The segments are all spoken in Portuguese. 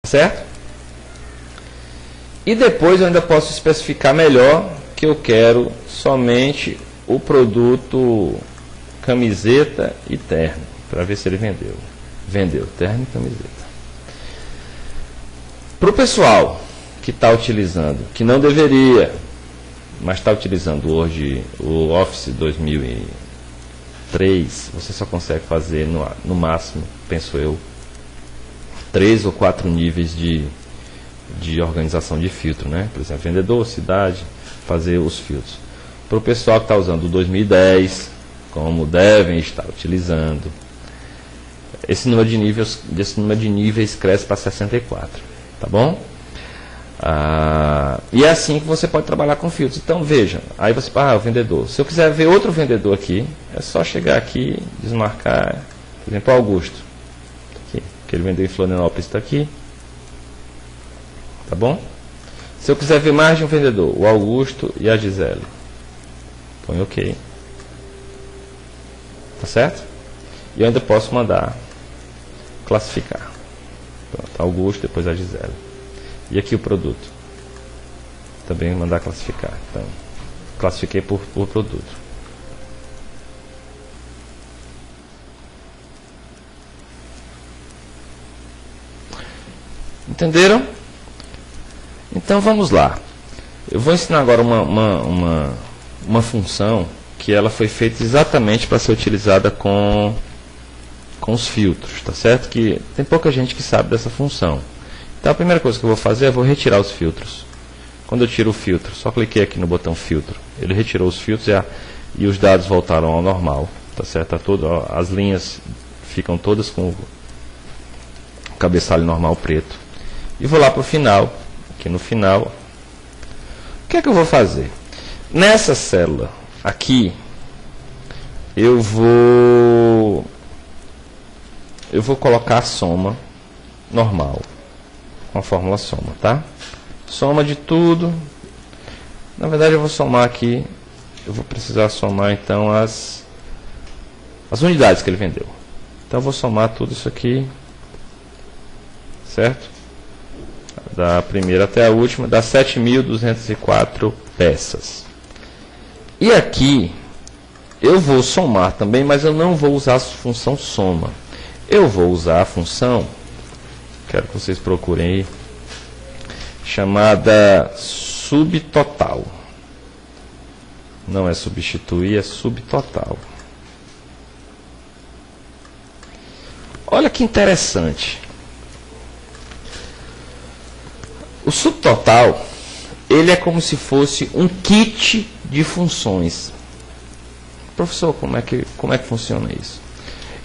certo? E depois eu ainda posso especificar melhor que eu quero somente o produto camiseta e terno, para ver se ele vendeu. Vendeu terno e camiseta. Para o pessoal que está utilizando, que não deveria, mas está utilizando hoje o Office 2003, você só consegue fazer no máximo, penso eu, 3 ou 4 níveis de organização de filtro, né? Por exemplo, vendedor, cidade, fazer os filtros. Para o pessoal que está usando o 2010, como devem estar utilizando, esse número de níveis cresce para 64, tá bom? E é assim que você pode trabalhar com filtros. Então veja, aí você fala, o vendedor. Se eu quiser ver outro vendedor aqui, é só chegar aqui, desmarcar, por exemplo, Augusto, aqui, que ele vendeu em Florianópolis, está aqui, tá bom? Se eu quiser ver mais de um vendedor, o Augusto e a Gisele, põe OK, tá certo? E eu ainda posso mandar classificar. Pronto, Augusto, depois a Gisele. E aqui o produto. Também mandar classificar. Então, classifiquei por produto. Entenderam? Então vamos lá. Eu vou ensinar agora uma função que ela foi feita exatamente para ser utilizada com os filtros, tá certo? Que tem pouca gente que sabe dessa função. Então a primeira coisa que eu vou fazer é vou retirar os filtros. Quando eu tiro o filtro, só cliquei aqui no botão filtro. Ele retirou os filtros e os dados voltaram ao normal, tá certo? Tá tudo, ó, as linhas ficam todas com o cabeçalho normal preto. E vou lá para o final. Aqui no final, o que é que eu vou fazer? Nessa célula aqui, eu vou colocar a soma normal, com a fórmula soma, tá? Soma de tudo. Na verdade eu vou somar aqui, eu vou precisar somar então as unidades que ele vendeu. Então eu vou somar tudo isso aqui, certo? Da primeira até a última, dá 7.204 peças. E aqui eu vou somar também, mas eu não vou usar a função soma. Eu vou usar a função, quero que vocês procurem aí, chamada subtotal. Não é substituir, é subtotal. Olha que interessante. O subtotal, ele é como se fosse um kit de funções. Professor, como é que funciona isso?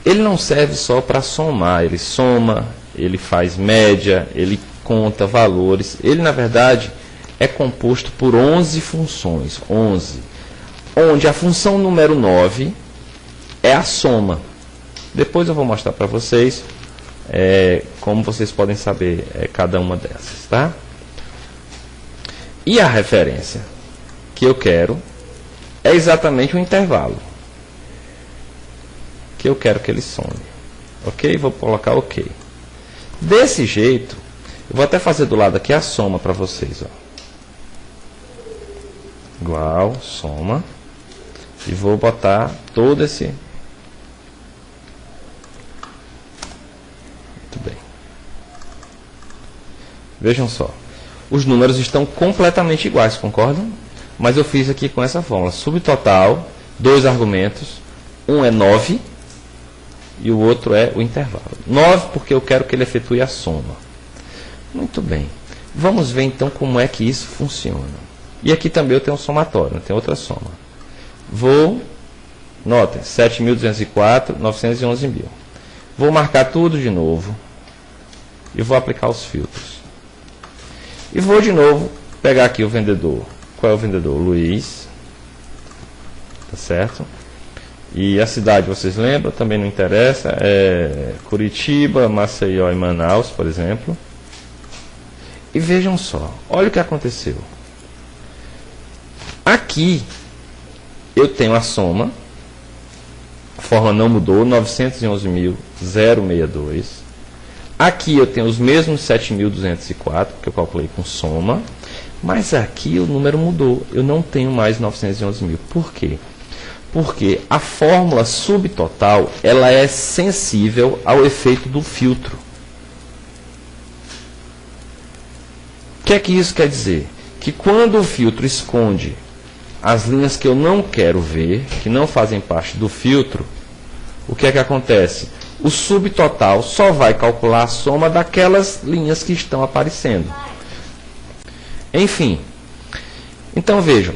Ele não serve só para somar, ele soma, ele faz média, ele conta valores. Ele, na verdade, é composto por 11 funções, 11, onde a função número 9 é a soma. Depois eu vou mostrar para vocês como vocês podem saber cada uma dessas, tá? E a referência que eu quero é exatamente o intervalo que eu quero que ele some. Ok? Vou colocar OK. Desse jeito, eu vou até fazer do lado aqui a soma para vocês. Ó. Igual, soma. E vou botar todo esse... Muito bem. Vejam só. Os números estão completamente iguais, concordam? Mas eu fiz aqui com essa fórmula. Subtotal, 2 argumentos. Um é 9 e o outro é o intervalo. 9 porque eu quero que ele efetue a soma. Muito bem. Vamos ver então como é que isso funciona. E aqui também eu tenho um somatório, tem outra soma. Notem, 7.204, 911.000. Vou marcar tudo de novo e vou aplicar os filtros. E vou de novo pegar aqui o vendedor. Qual é o vendedor? Luiz. Tá certo? E a cidade, vocês lembram? Também não interessa. É Curitiba, Maceió e Manaus, por exemplo. E vejam só. Olha o que aconteceu. Aqui eu tenho a soma. A fórmula não mudou. 911.062. Aqui eu tenho os mesmos 7.204, que eu calculei com soma, mas aqui o número mudou. Eu não tenho mais 911.000. Por quê? Porque a fórmula subtotal ela é sensível ao efeito do filtro. O que é que isso quer dizer? Que quando o filtro esconde as linhas que eu não quero ver, que não fazem parte do filtro, o que é que acontece? O subtotal só vai calcular a soma daquelas linhas que estão aparecendo. Enfim, então vejam,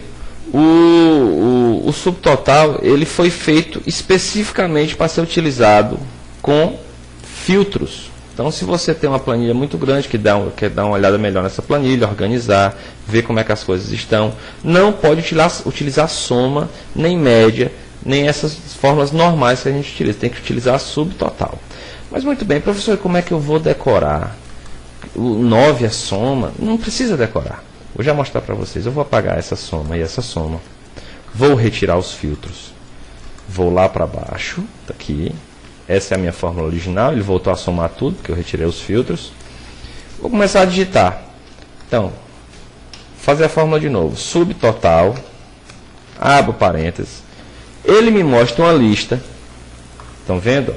o subtotal ele foi feito especificamente para ser utilizado com filtros. Então, se você tem uma planilha muito grande, quer dar uma olhada melhor nessa planilha, organizar, ver como é que as coisas estão, não pode utilizar soma, nem média, nem essas fórmulas normais que a gente utiliza. Tem que utilizar a subtotal. Mas muito bem, professor, como é que eu vou decorar? O 9 é soma? Não precisa decorar. Vou já mostrar para vocês. Eu vou apagar essa soma e essa soma. Vou retirar os filtros. Vou lá para baixo, tá aqui. Essa é a minha fórmula original. Ele voltou a somar tudo, porque eu retirei os filtros. Vou começar a digitar. Então, fazer a fórmula de novo. Subtotal. Abro parênteses. Ele me mostra uma lista. Estão vendo?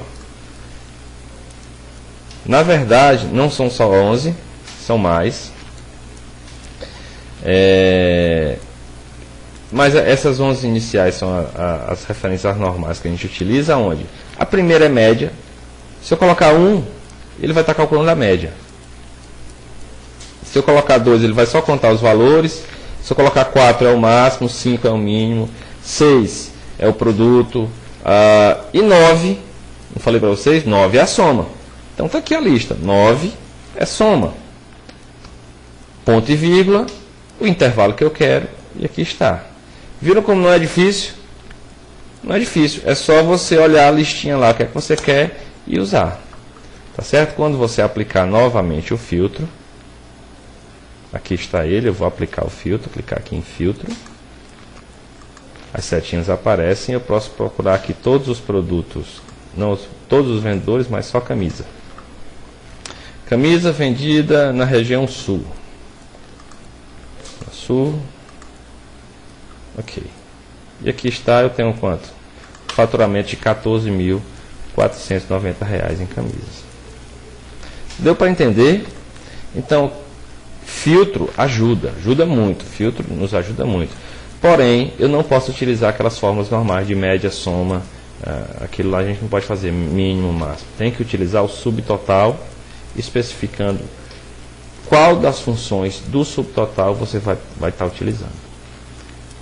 Na verdade, não são só 11, são mais. Mas essas 11 iniciais são as referências normais que a gente utiliza. Onde? A primeira é média. Se eu colocar 1, ele vai estar calculando a média. Se eu colocar 2, ele vai só contar os valores. Se eu colocar 4 é o máximo, 5 é o mínimo, 6 é o produto, e 9, não falei para vocês, 9 é a soma. Então está aqui a lista, 9 é soma. Ponto e vírgula, o intervalo que eu quero, e aqui está. Viram como não é difícil? Não é difícil, é só você olhar a listinha lá, o que é que você quer e usar. Tá certo? Quando você aplicar novamente o filtro, aqui está ele, eu vou aplicar o filtro, clicar aqui em filtro. As setinhas aparecem, eu posso procurar aqui todos os produtos, não todos os vendedores, mas só camisa. Camisa vendida na região sul. Sul. Ok. E aqui está, eu tenho quanto? Faturamento de R$ 14.490 em camisas. Deu para entender? Então, filtro ajuda muito. Filtro nos ajuda muito. Porém, eu não posso utilizar aquelas fórmulas normais de média, soma. Aquilo lá a gente não pode fazer mínimo, máximo. Tem que utilizar o subtotal, especificando qual das funções do subtotal você vai estar utilizando.